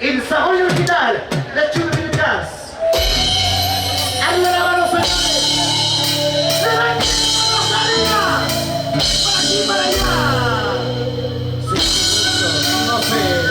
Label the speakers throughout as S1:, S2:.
S1: El sabor original de Churricas. Arriba la mano, señores. ¡Levanten manos arriba! ¡Para aquí, para allá! Sí, no sé.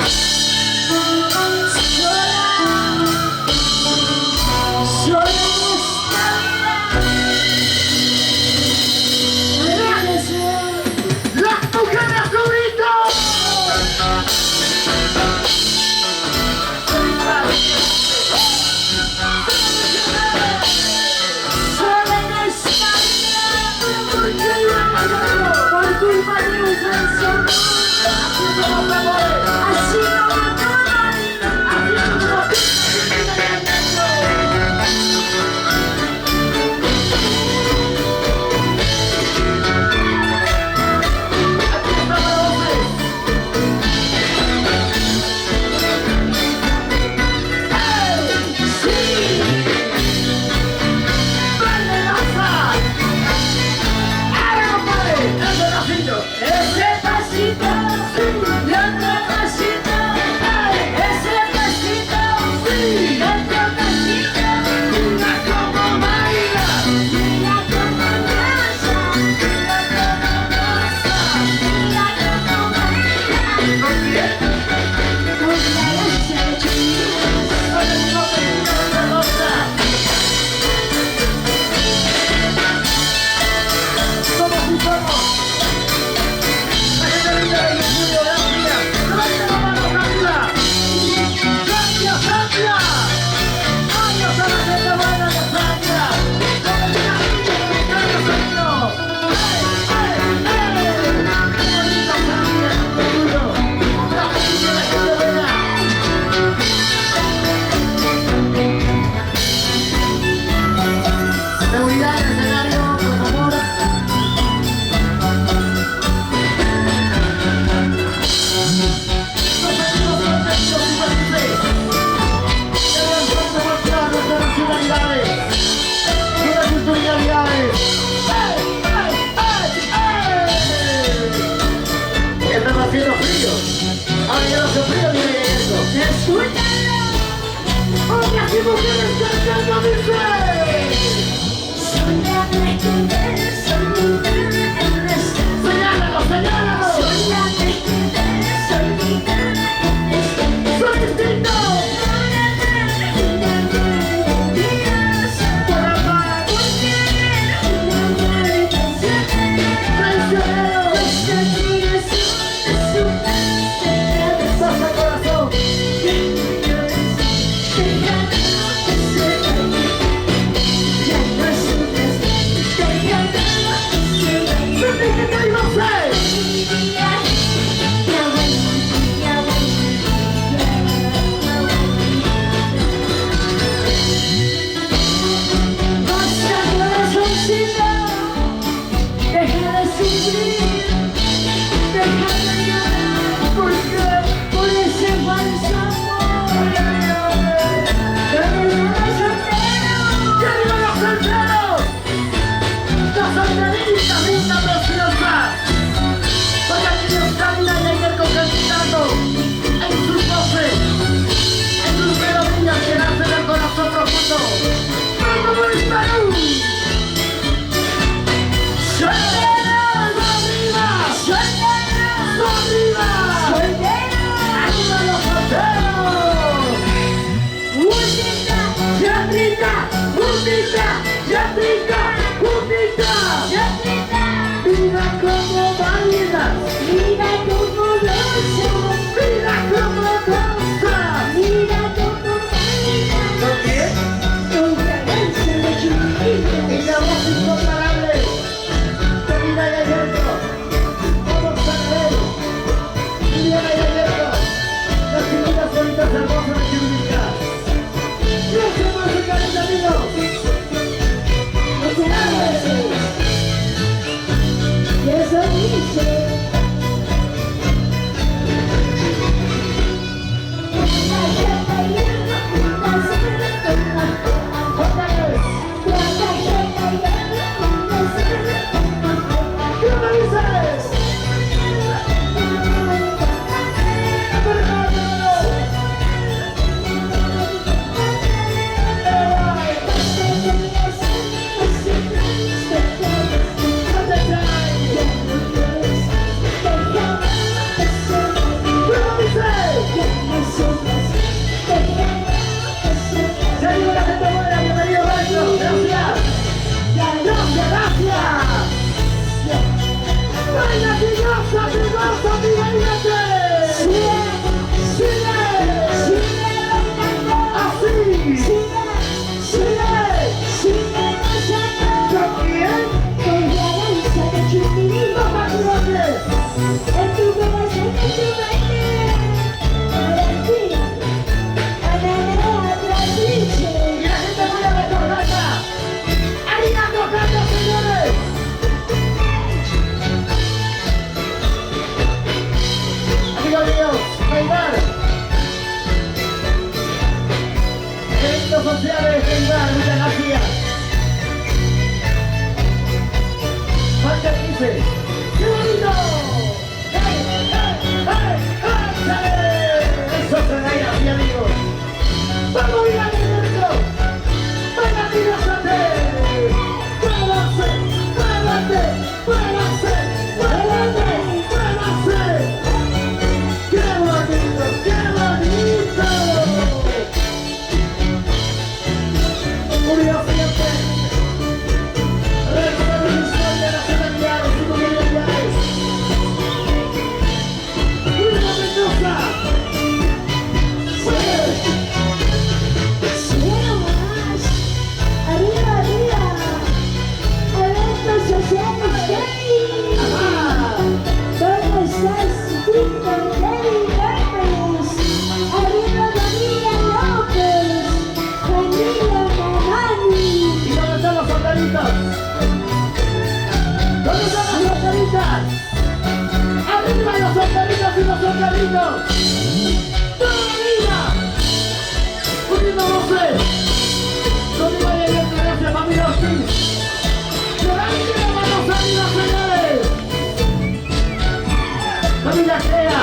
S1: servicios sociales de Iván, muchas gracias. Falta que dice, ¡qué bonito! ¡Hey, hey, hey, hey! Eso se da así, amigos. ¡Vamos a ir al evento! ¡Venga, tírate! ¡Muévase! ¡Muévate! ¡Muévase! ¡Muévate! ¡Muévase! ¡Qué bonito! ¡Qué bonito! Unido siempre. Revolución de las humanidades y comunidades. ¡Una Mendoza! ¡Arriba los soldaditos y los soldaditos! ¡Todavía! ¡Uniendo voces! ¡Donde vaya bien, gracias, familia Ortiz! ¡Grande, manos arriba, señores! ¡Familia Gea!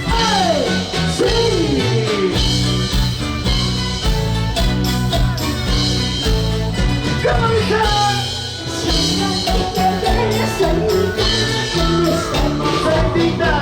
S1: ¡Ay! ¡Sí! ¿Cómo dice? ¡Bendita!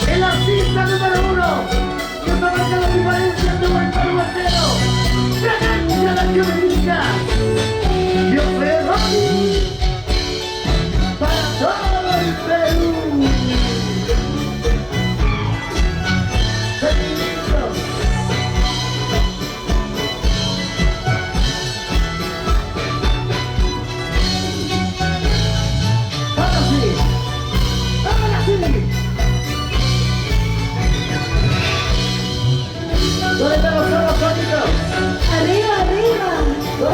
S1: El artista número 1 que marca la diferencia en todo el Perú entero. ¡Fragancia la Comunica! Yo soy Ronnie para todo el Perú. ¡Sentimientos! ¡Ahora sí! ¡Ahora sí! ¿Dónde están los sonidos?
S2: Arriba, arriba.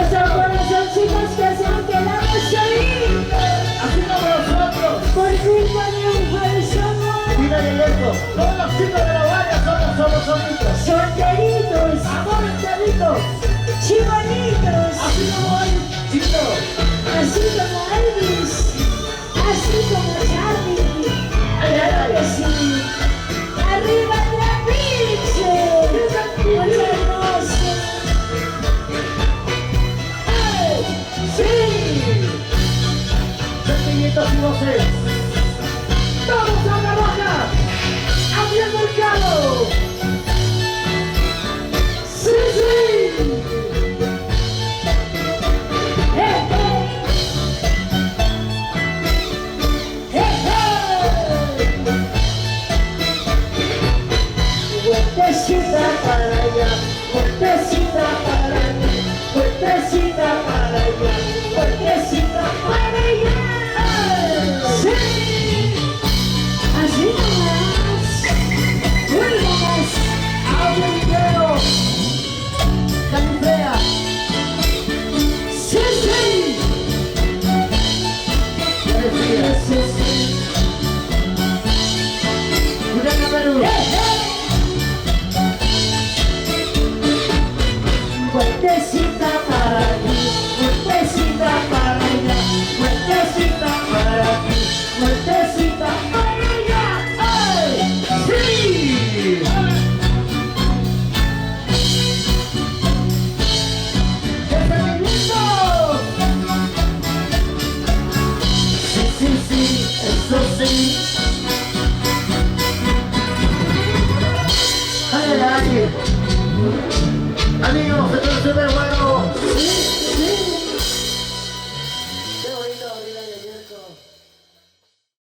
S2: Esos corazoncitos que se han quedado solitos.
S1: Así como nosotros.
S2: Por culpa de un falso amor.
S1: Mira el elenco. Todos los chicos de la valla somos solitos.
S2: Solteritos.
S1: Amor, chalitos.
S2: Chibonitos.
S1: Así como hay, chicos.
S2: Así como Elvis. Así como Charlie. Claro que sí. Arriba la Virgen. Muy hermoso.
S1: ¡Sí! Sentimientos y voces. ¡Vamos a la roja! ¡Hacia el mercado! ¡Sí, sí!
S2: Vueltecita para allá, vueltecita para allá, vueltecita para allá, vueltecita para allá. ¡Sí! Así nomás. Muy nomás.
S1: ¡Abre el video! ¡Califea!
S2: ¡Sí, sí!
S1: ¡Sí, sí! ¡Cuidado, Perú!
S2: Vueltecita para aquí, vueltecita para allá, vueltecita para aquí, vueltecita para allá. ¡Ay!
S1: ¡Sí! ¡Bienvenidos!
S2: Sí, sí, sí, eso sí.
S1: Amigos, entonces me bueno.
S2: Sí, sí.